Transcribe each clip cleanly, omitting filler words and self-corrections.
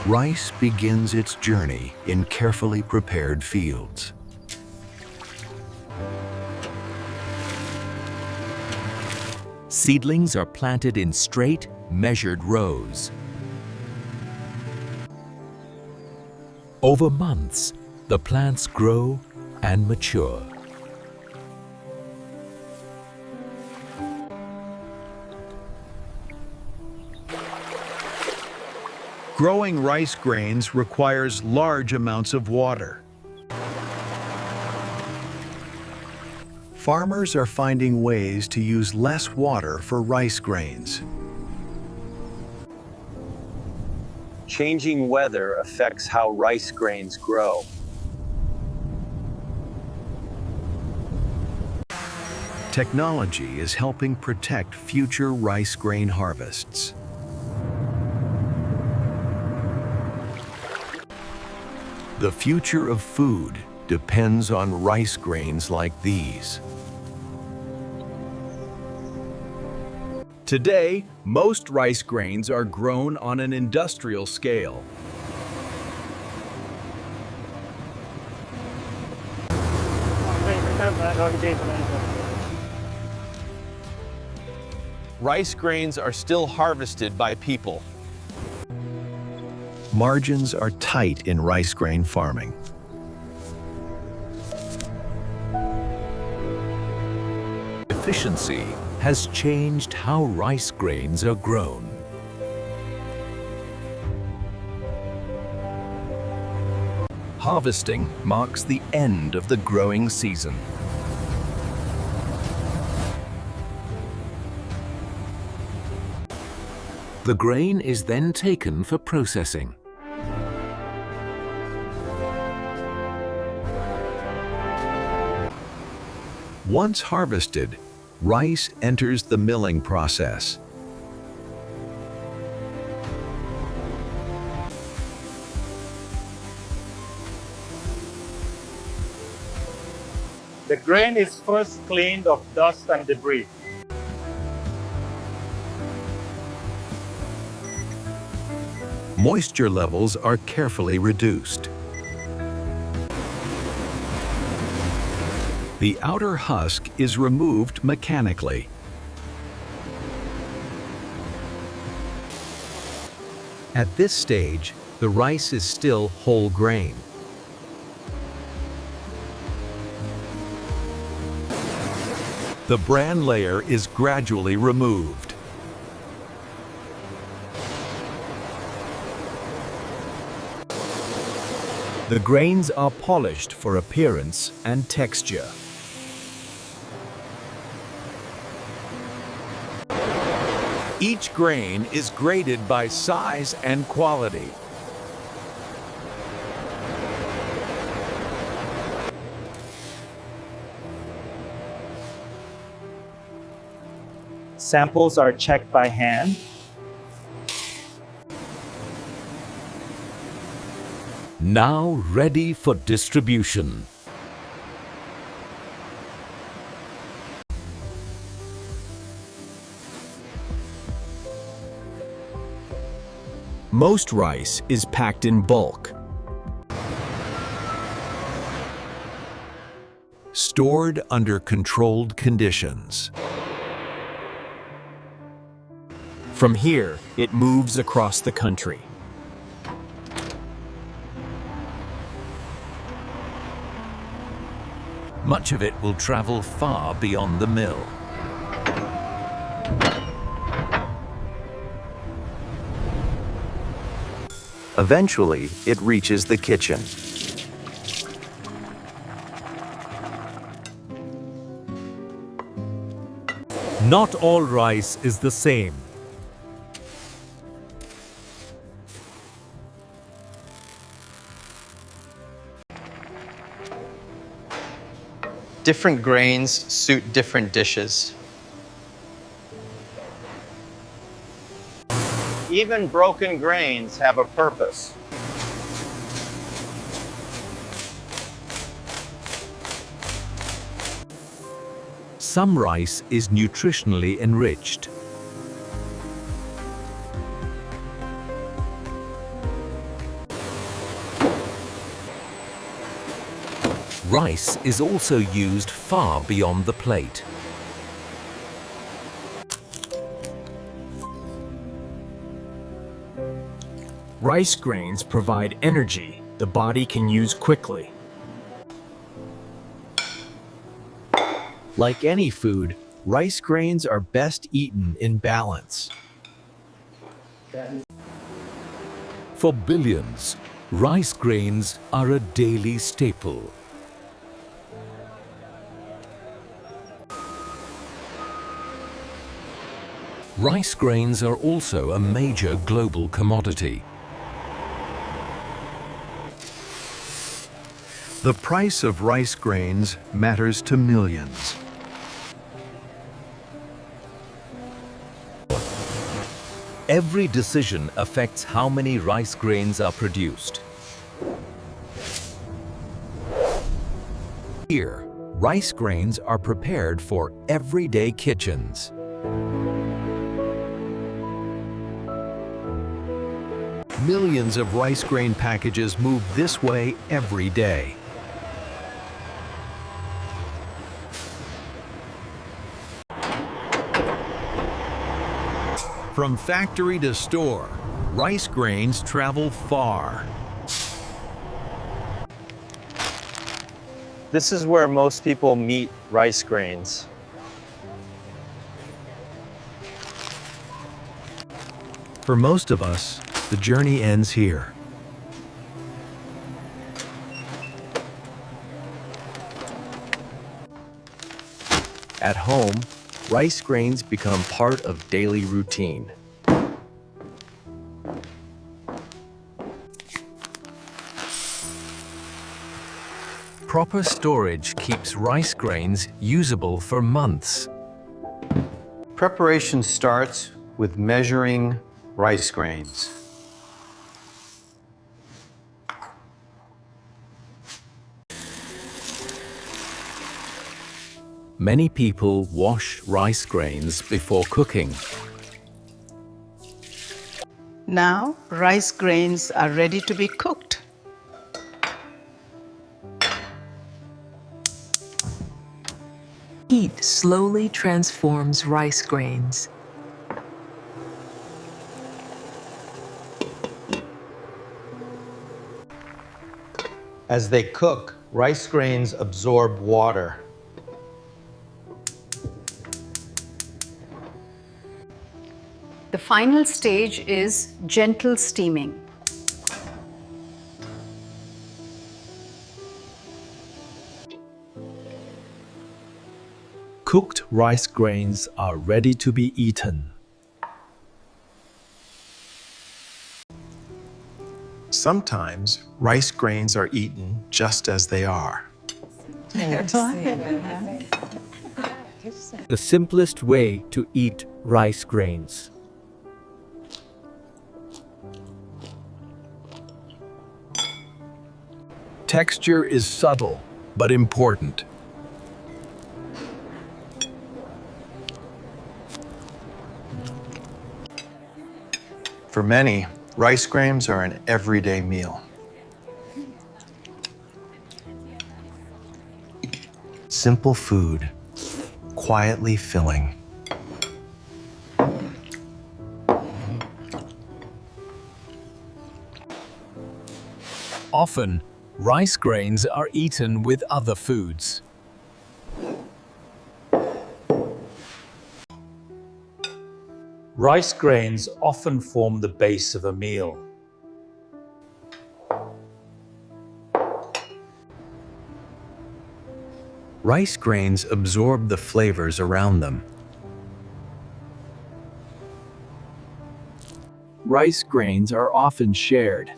Rice begins its journey in carefully prepared fields. Seedlings are planted in straight, measured rows. Over months, the plants grow and mature. Growing rice grains requires large amounts of water. Farmers are finding ways to use less water for rice grains. Changing weather affects how rice grains grow. Technology is helping protect future rice grain harvests. The future of food depends on rice grains like these. Today, most rice grains are grown on an industrial scale. Rice grains are still harvested by people. Margins are tight in rice grain farming. Efficiency has changed how rice grains are grown. Harvesting marks the end of the growing season. The grain is then taken for processing. Once harvested, rice enters the milling process. The grain is first cleaned of dust and debris. Moisture levels are carefully reduced. The outer husk is removed mechanically. At this stage, the rice is still whole grain. The bran layer is gradually removed. The grains are polished for appearance and texture. Each grain is graded by size and quality. Samples are checked by hand. Now ready for distribution. Most rice is packed in bulk. Stored under controlled conditions. From here, it moves across the country. Much of it will travel far beyond the mill. Eventually, it reaches the kitchen. Not all rice is the same. Different grains suit different dishes. Even broken grains have a purpose. Some rice is nutritionally enriched. Rice is also used far beyond the plate. Rice grains provide energy the body can use quickly. Like any food, rice grains are best eaten in balance. For billions, rice grains are a daily staple. Rice grains are also a major global commodity. The price of rice grains matters to millions. Every decision affects how many rice grains are produced. Here, rice grains are prepared for everyday kitchens. Millions of rice grain packages move this way every day. From factory to store, rice grains travel far. This is where most people meet rice grains. For most of us, the journey ends here. At home, rice grains become part of daily routine. Proper storage keeps rice grains usable for months. Preparation starts with measuring rice grains. Many people wash rice grains before cooking. Now, rice grains are ready to be cooked. Heat slowly transforms rice grains. As they cook, rice grains absorb water. The final stage is gentle steaming. Cooked rice grains are ready to be eaten. Sometimes rice grains are eaten just as they are. The simplest way to eat rice grains. Texture is subtle, but important. For many, rice grains are an everyday meal. Simple food, quietly filling. Often, rice grains are eaten with other foods. Rice grains often form the base of a meal. Rice grains absorb the flavors around them. Rice grains are often shared.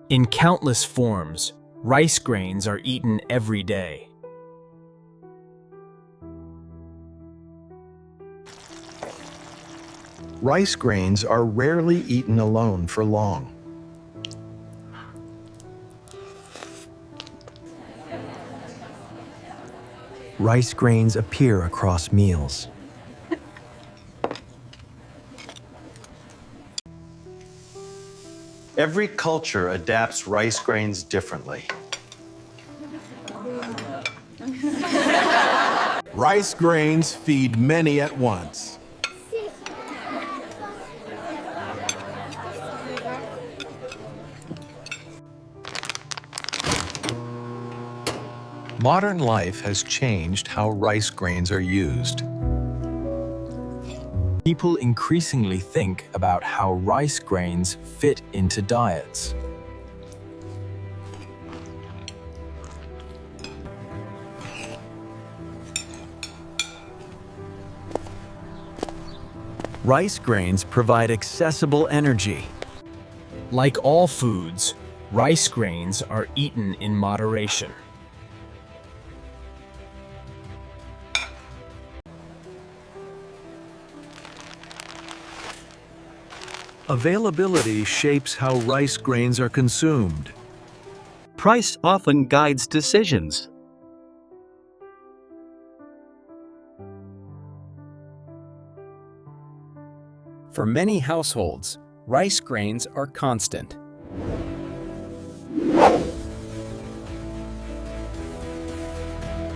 In countless forms, rice grains are eaten every day. Rice grains are rarely eaten alone for long. Rice grains appear across meals. Every culture adapts rice grains differently. Rice grains feed many at once. Modern life has changed how rice grains are used. People increasingly think about how rice grains fit into diets. Rice grains provide accessible energy. Like all foods, rice grains are eaten in moderation. Availability shapes how rice grains are consumed. Price often guides decisions. For many households, rice grains are constant.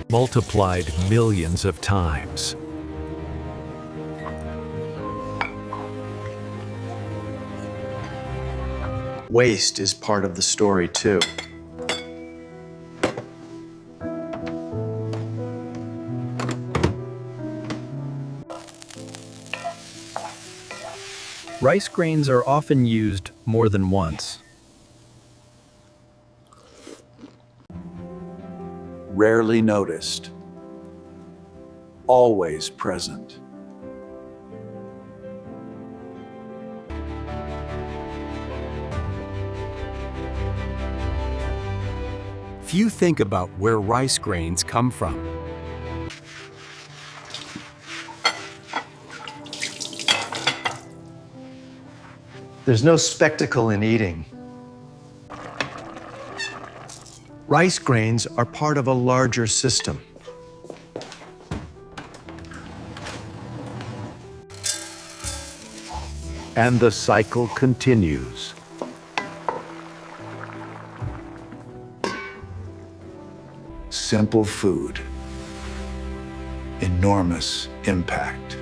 Multiplied millions of times. Waste is part of the story, too. Rice grains are often used more than once. Rarely noticed. Always present. Few think about where rice grains come from. There's no spectacle in eating. Rice grains are part of a larger system. And the cycle continues. Simple food. Enormous impact.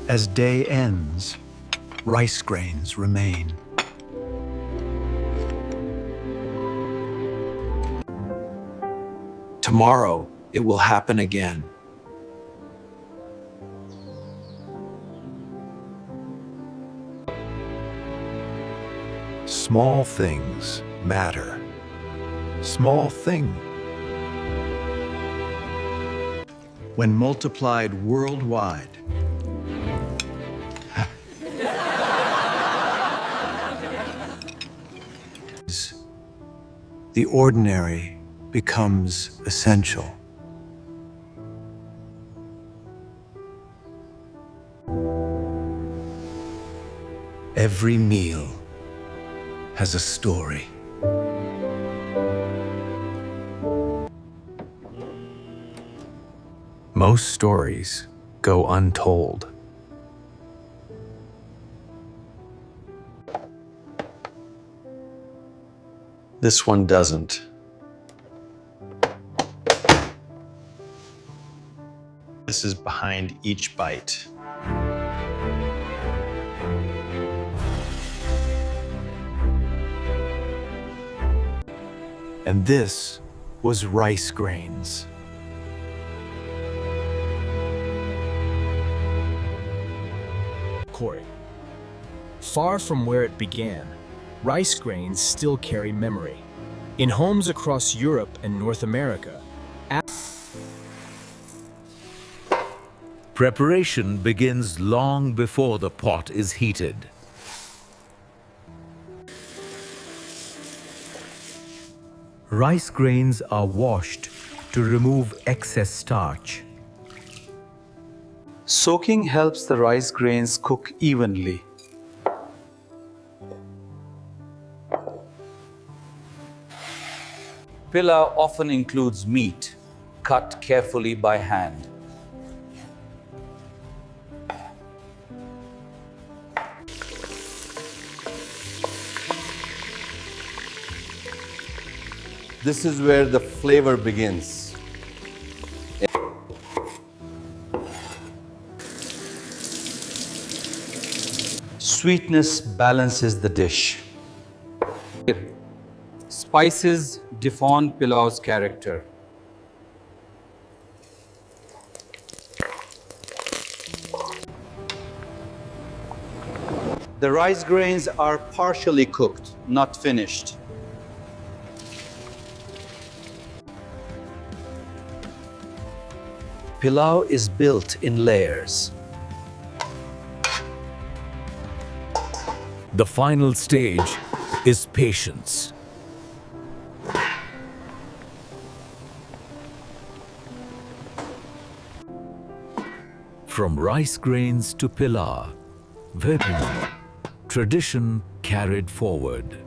As day ends, rice grains remain. Tomorrow, it will happen again. Small things matter. Small thing. When multiplied worldwide, the ordinary becomes essential. Every meal has a story. Most stories go untold. This one doesn't. This is behind each bite. And this was rice grains. Corey. Far from where it began, rice grains still carry memory. In homes across Europe and North America, Preparation begins long before the pot is heated. Rice grains are washed to remove excess starch. Soaking helps the rice grains cook evenly. Pilaw often includes meat, cut carefully by hand. This is where the flavor begins. Sweetness balances the dish. Spices define pilaw's character. The rice grains are partially cooked, not finished. Pilaw is built in layers. The final stage is patience. From rice grains to pilaw, tradition carried forward.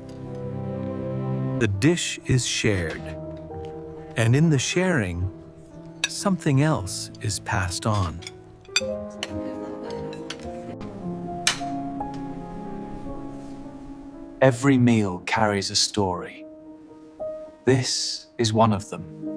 The dish is shared, and in the sharing, something else is passed on. Every meal carries a story. This is one of them.